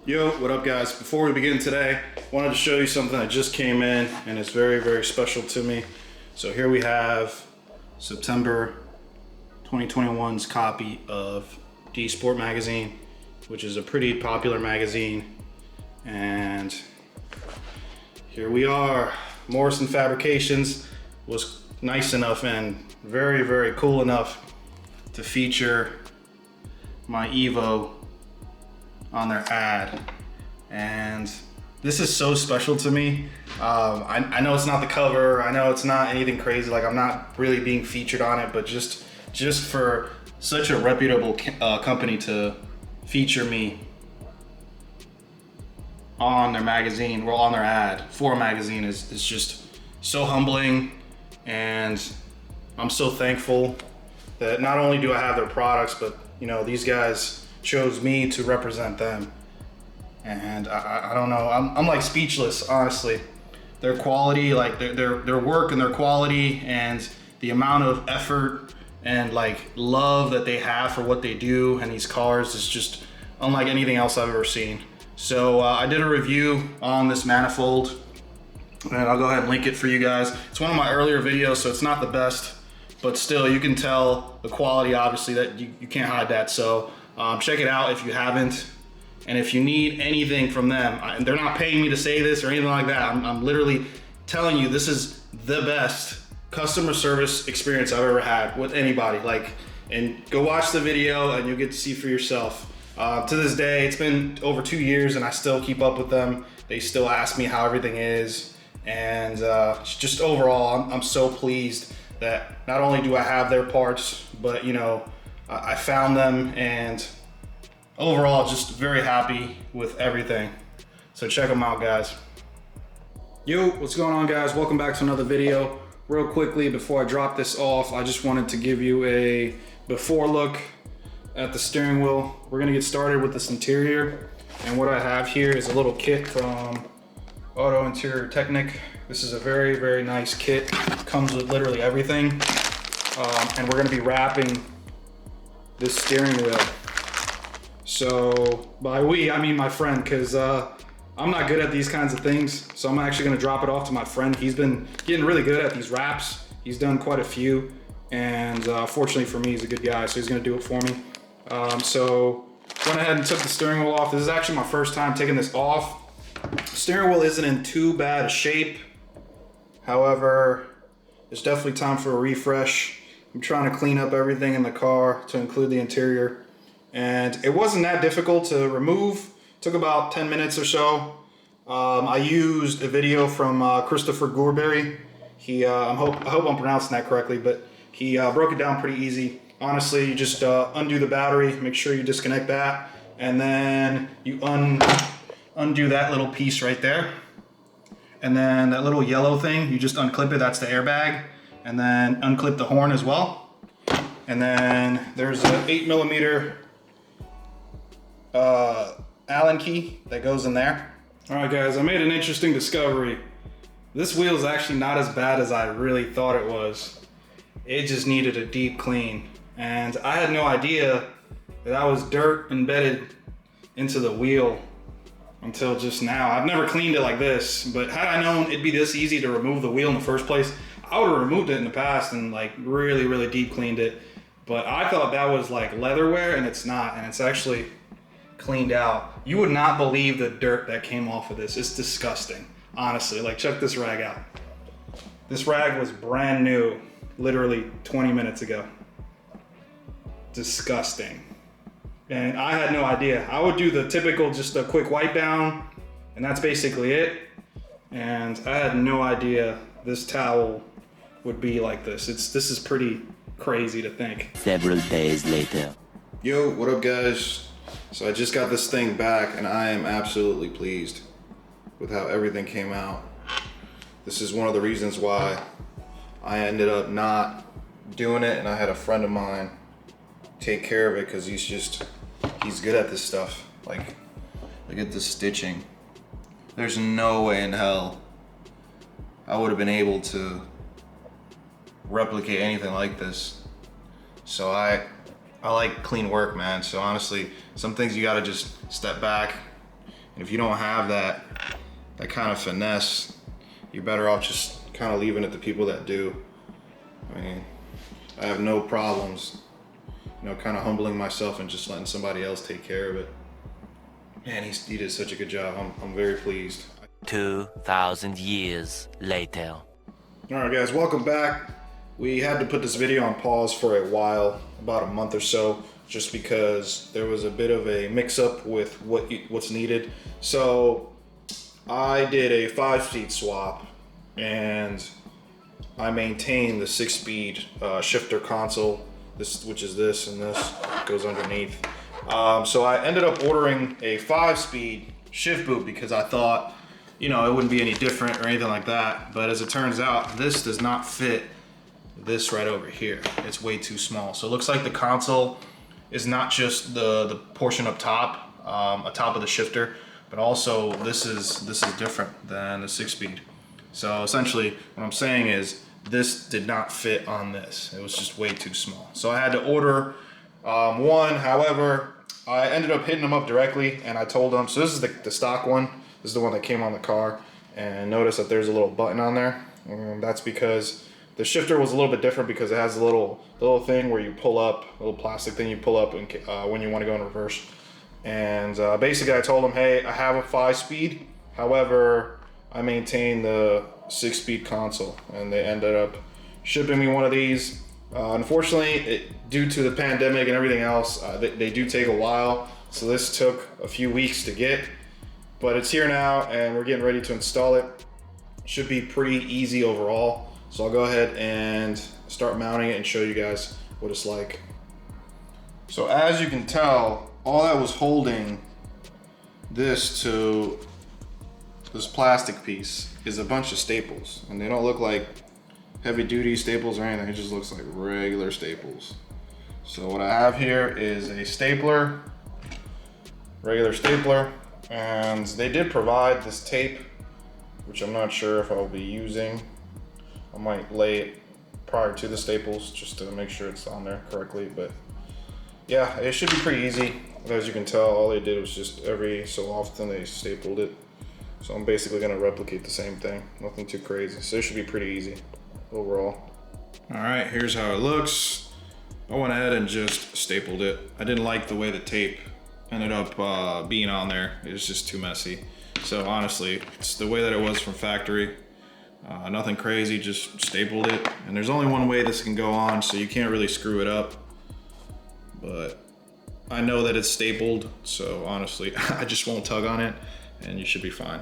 Yo, what up guys? Before we begin today, I wanted to show you something that just came in and it's very, very special to me. So here we have September 2021's copy of D Sport magazine, which is a pretty popular magazine. And here we are. Morrison Fabrications was nice enough and very, very cool enough to feature my Evo on their ad, and this is so special to me. I know it's not the cover, I know it's not anything crazy, like I'm not really being featured on it, but just for such a reputable company to feature me on their magazine, well, on their ad for a magazine is just so humbling, and I'm so thankful that not only do I have their products, but you know, these guys chose me to represent them. And I don't know, I'm like speechless, honestly. Their quality, like their work and their quality and the amount of effort and like love that they have for what they do and these cars is just unlike anything else I've ever seen. So I did a review on this manifold, and I'll go ahead and link it for you guys. It's one of my earlier videos, so it's not the best, but still you can tell the quality, obviously, that you can't hide that. So check it out if you haven't. And if you need anything from them, they're not paying me to say this or anything like that. I'm literally telling you, this is the best customer service experience I've ever had with anybody. Like, and go watch the video and you'll get to see for yourself. To this day, it's been over 2 years and I still keep up with them. They still ask me how everything is. And just overall, I'm so pleased that not only do I have their parts, but you know, I found them, and overall just very happy with everything. So check them out, guys. Yo, what's going on guys? Welcome back to another video. Real quickly, before I drop this off, I just wanted to give you a before look at the steering wheel. We're gonna get started with this interior. And what I have here is a little kit from Auto Interior Technic. This is a very, very nice kit. Comes with literally everything. And we're gonna be wrapping this steering wheel. So by we, I mean my friend, because I'm not good at these kinds of things. So I'm actually gonna drop it off to my friend. He's been getting really good at these wraps. He's done quite a few. And fortunately for me, he's a good guy, so he's gonna do it for me. So went ahead and took the steering wheel off. This is actually my first time taking this off. The steering wheel isn't in too bad a shape. However, it's definitely time for a refresh. I'm trying to clean up everything in the car to include the interior. And it wasn't that difficult to remove. Took about 10 minutes or so. I used a video from Christopher Goorbarry. I hope I'm pronouncing that correctly, but he broke it down pretty easy. Honestly, you just undo the battery, make sure you disconnect that, and then you undo that little piece right there. And then that little yellow thing, you just unclip it, that's the airbag. And then unclip the horn as well. And then there's an 8mm Allen key that goes in there. All right guys, I made an interesting discovery. This wheel is actually not as bad as I really thought it was. It just needed a deep clean. And I had no idea that I was dirt embedded into the wheel until just now. I've never cleaned it like this, but had I known it'd be this easy to remove the wheel in the first place, I would have removed it in the past and like really, really deep cleaned it. But I thought that was like leatherware, and it's not, and it's actually cleaned out. You would not believe the dirt that came off of this. It's disgusting, honestly. Like, check this rag out. This rag was brand new, literally 20 minutes ago. Disgusting. And I had no idea. I would do the typical, just a quick wipe down, and that's basically it. And I had no idea this towel would be like this. This is pretty crazy to think. Several days later. Yo, what up guys? So I just got this thing back and I am absolutely pleased with how everything came out. This is one of the reasons why I ended up not doing it, and I had a friend of mine take care of it because he's good at this stuff. Like, look at the stitching. There's no way in hell I would have been able to replicate anything like this. So I like clean work, man. So honestly, some things you gotta just step back And if you don't have that kind of finesse, you're better off just kind of leaving it to people that do. I mean, I have no problems, you know, kind of humbling myself and just letting somebody else take care of it. Man, he did such a good job. I'm very pleased. 2,000 years later. All right, guys, welcome back. We had to put this video on pause for a while, about a month or so, just because there was a bit of a mix-up with what's needed. So I did a 5-speed swap, and I maintained the 6-speed shifter console, which is this, and this goes underneath. So I ended up ordering a 5-speed shift boot because I thought, you know, it wouldn't be any different or anything like that. But as it turns out, this does not fit this right over here. It's way too small. So it looks like the console is not just the portion up top, atop of the shifter, but also this is different than the 6-speed. So essentially what I'm saying is this did not fit on this. It was just way too small. So I had to order one. However, I ended up hitting them up directly, and I told them, so this is the stock one. This is the one that came on the car, and notice that there's a little button on there. And that's because the shifter was a little bit different because it has a little thing where you pull up, a little plastic thing you pull up when you want to go in reverse. And basically I told them, hey, I have a 5-speed. However, I maintain the 6-speed console, and they ended up shipping me one of these. Unfortunately, due to the pandemic and everything else, they do take a while. So this took a few weeks to get, but it's here now and we're getting ready to install it. Should be pretty easy overall. So I'll go ahead and start mounting it and show you guys what it's like. So as you can tell, all that was holding this to this plastic piece is a bunch of staples, and they don't look like heavy duty staples or anything. It just looks like regular staples. So what I have here is a stapler, regular stapler, and they did provide this tape, which I'm not sure if I'll be using. I might lay it prior to the staples just to make sure it's on there correctly, but yeah, it should be pretty easy. As you can tell, all they did was just every so often they stapled it. So I'm basically gonna replicate the same thing, nothing too crazy. So it should be pretty easy overall. All right, here's how it looks. I went ahead and just stapled it. I didn't like the way the tape ended up being on there. It was just too messy. So honestly, it's the way that it was from factory. Nothing crazy, just stapled it. And there's only one way this can go on, so you can't really screw it up. But I know that it's stapled, so honestly, I just won't tug on it and you should be fine.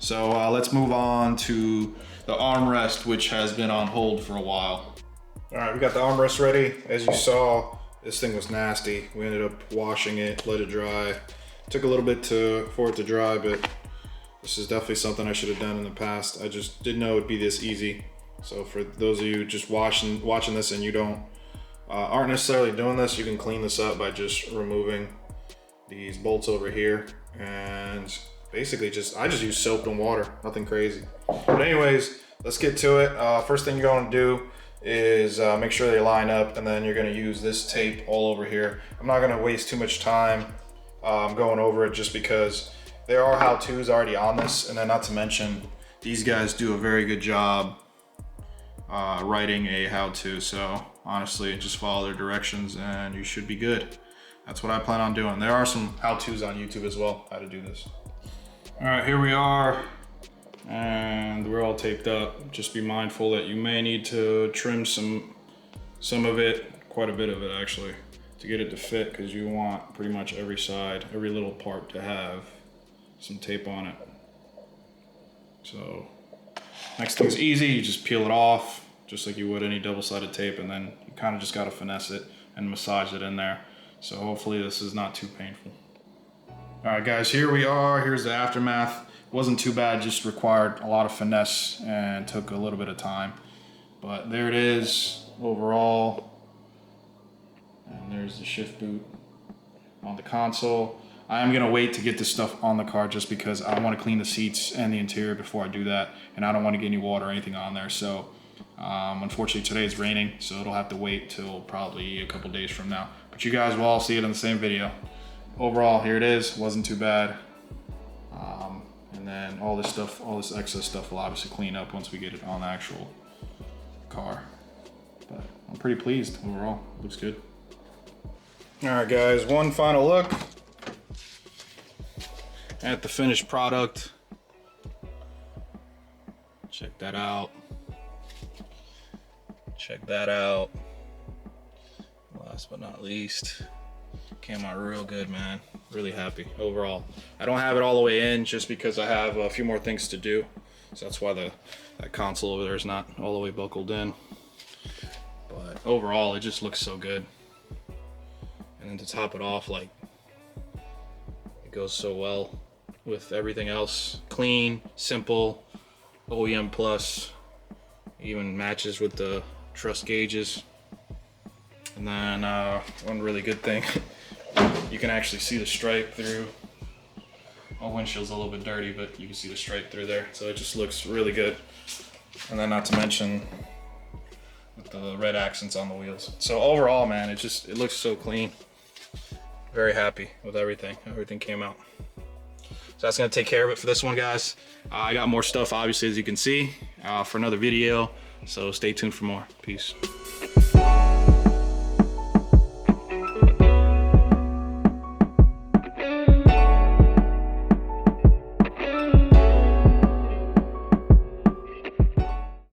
So let's move on to the armrest, which has been on hold for a while. All right, we got the armrest ready. As you saw, this thing was nasty. We ended up washing it, let it dry. Took a little bit for it to dry, but this is definitely something I should have done in the past. I just didn't know it'd be this easy. So for those of you just watching this and you aren't necessarily doing this, you can clean this up by just removing these bolts over here, and basically I just use soap and water, nothing crazy. But anyways, let's get to it. First thing you're going to do is make sure they line up, and then you're going to use this tape all over here. I'm not going to waste too much time going over it just because there are how-tos already on this, and then not to mention these guys do a very good job writing a how-to. So honestly, just follow their directions and you should be good. That's what I plan on doing. There are some how-tos on YouTube as well, how to do this. All right, here we are, and we're all taped up. Just be mindful that you may need to trim some of it, quite a bit of it actually, to get it to fit, because you want pretty much every side, every little part to have some tape on it. So next thing's easy, you just peel it off just like you would any double-sided tape, and then you kind of just got to finesse it and massage it in there. So hopefully this is not too painful. All right guys, here we are. Here's the aftermath. It wasn't too bad, just required a lot of finesse and took a little bit of time. But there it is overall. And there's the shift boot on the console. I am gonna wait to get this stuff on the car just because I want to clean the seats and the interior before I do that, and I don't want to get any water or anything on there. So unfortunately today it's raining, so it'll have to wait till probably a couple days from now. But you guys will all see it in the same video. Overall, here it is. Wasn't too bad. And then all this stuff, all this excess stuff will obviously clean up once we get it on the actual car. But I'm pretty pleased overall, looks good. All right guys, one final look at the finished product. Check that out. Check that out. Last but not least, came out real good, man. Really happy overall. I don't have it all the way in just because I have a few more things to do. So that's why that console over there is not all the way buckled in. But overall, it just looks so good. And then to top it off, like, it goes so well with everything else. Clean, simple, OEM plus, even matches with the truss gauges. And then one really good thing, you can actually see the stripe through. My windshield's a little bit dirty, but you can see the stripe through there. So it just looks really good. And then not to mention with the red accents on the wheels. So overall, man, it looks so clean. Very happy with everything. Everything came out. So that's gonna take care of it for this one, guys. I got more stuff, obviously, as you can see, for another video. So stay tuned for more. Peace.